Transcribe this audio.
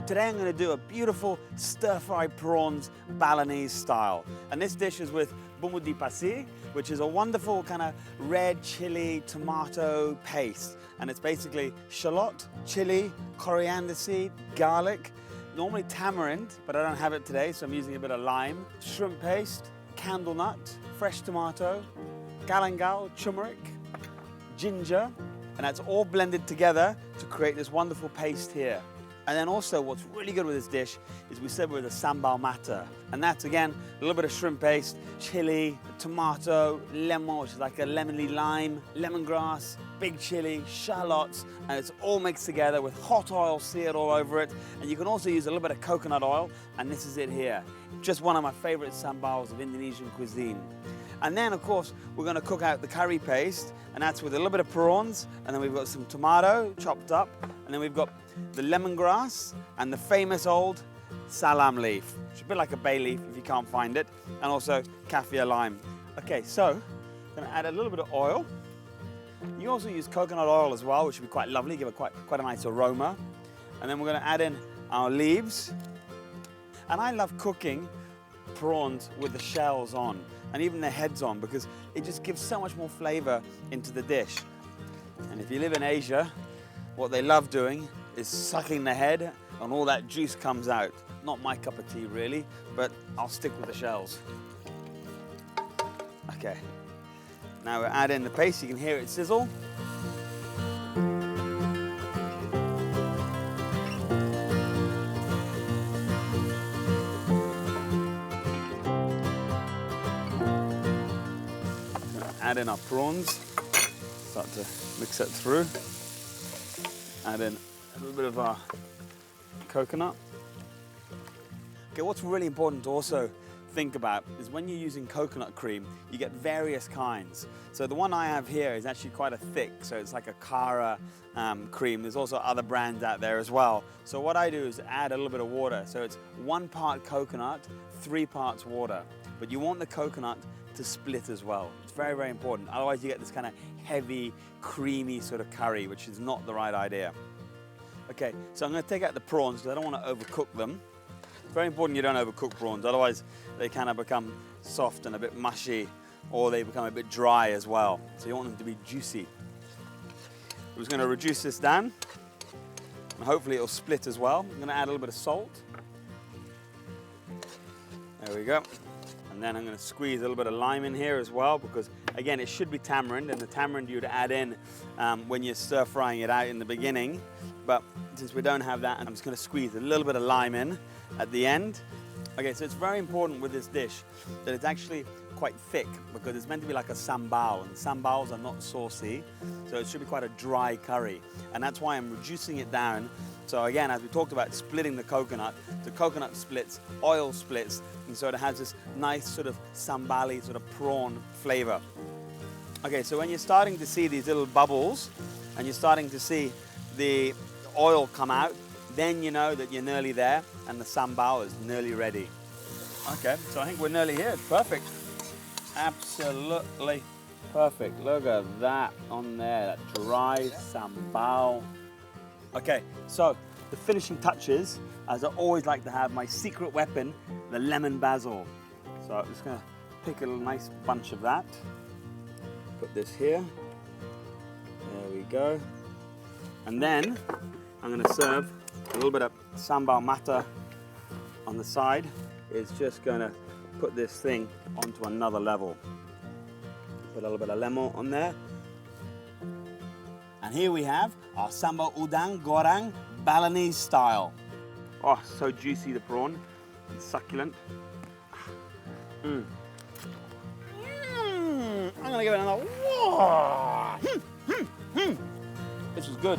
today I'm going to do a beautiful stir-fried prawns Balinese style. And this dish is with bumbu di pasi, which is a wonderful kind of red chili tomato paste. And it's basically shallot, chili, coriander seed, garlic, normally tamarind, but I don't have it today, so I'm using a bit of lime, shrimp paste, candle nut, fresh tomato, galangal, turmeric, ginger, and that's all blended together to create this wonderful paste here. And then also what's really good with this dish is we serve it with a sambal matah. And that's again, a little bit of shrimp paste, chili, tomato, lemon, which is like a lemony lime, lemongrass, big chili, shallots, and it's all mixed together with hot oil seared all over it. And you can also use a little bit of coconut oil, and this is it here. Just one of my favorite sambals of Indonesian cuisine. And then, of course, we're going to cook out the curry paste, and that's with a little bit of prawns, and then we've got some tomato chopped up, and then we've got the lemongrass and the famous old salam leaf, which is a bit like a bay leaf if you can't find it, and also kaffir lime. Okay, so I'm going to add a little bit of oil. You also use coconut oil as well, which would be quite lovely, give it quite a nice aroma. And then we're going to add in our leaves. And I love cooking prawns with the shells on and even the heads on because it just gives so much more flavor into the dish. And if you live in Asia, what they love doing is sucking the head and all that juice comes out. Not my cup of tea really, but I'll stick with the shells. Okay, now we'll add in the paste, you can hear it sizzle. Add in our prawns, start to mix it through. Add in a little bit of our coconut. Okay, what's really important to also think about is when you're using coconut cream, you get various kinds. So the one I have here is actually quite a thick, so it's like a Cara cream. There's also other brands out there as well. So what I do is add a little bit of water. So it's 1 part coconut, 3 parts water. But you want the coconut to split as well. It's very, very important. Otherwise you get this kind of heavy, creamy sort of curry, which is not the right idea. Okay, so I'm going to take out the prawns because I don't want to overcook them. It's very important you don't overcook prawns, otherwise they kind of become soft and a bit mushy, or they become a bit dry as well. So you want them to be juicy. I'm just going to reduce this down, and hopefully it'll split as well. I'm going to add a little bit of salt. There we go. And then I'm going to squeeze a little bit of lime in here as well, because again, it should be tamarind, and the tamarind you'd add in when you're stir frying it out in the beginning. But since we don't have that, I'm just going to squeeze a little bit of lime in at the end. Okay, so it's very important with this dish that it's actually quite thick, because it's meant to be like a sambal, and sambals are not saucy, so it should be quite a dry curry. And that's why I'm reducing it down. So again, as we talked about splitting the coconut splits, oil splits, and so it has this nice sort of sambali sort of prawn flavor. Okay, so when you're starting to see these little bubbles and you're starting to see the oil come out, then you know that you're nearly there and the sambal is nearly ready. Okay, so I think we're nearly here. It's perfect. Absolutely perfect. Look at that on there, that dry sambal. Okay, so the finishing touches, as I always like to have, my secret weapon, the lemon basil. So I'm just going to pick a nice bunch of that. Put this here. There we go. And then I'm going to serve a little bit of sambal matah on the side. It's just going to put this thing onto another level. Put a little bit of lemon on there. And here we have our sambal udang goreng Balinese style. Oh, so juicy, the prawn, and succulent. I'm gonna give it another. This is good.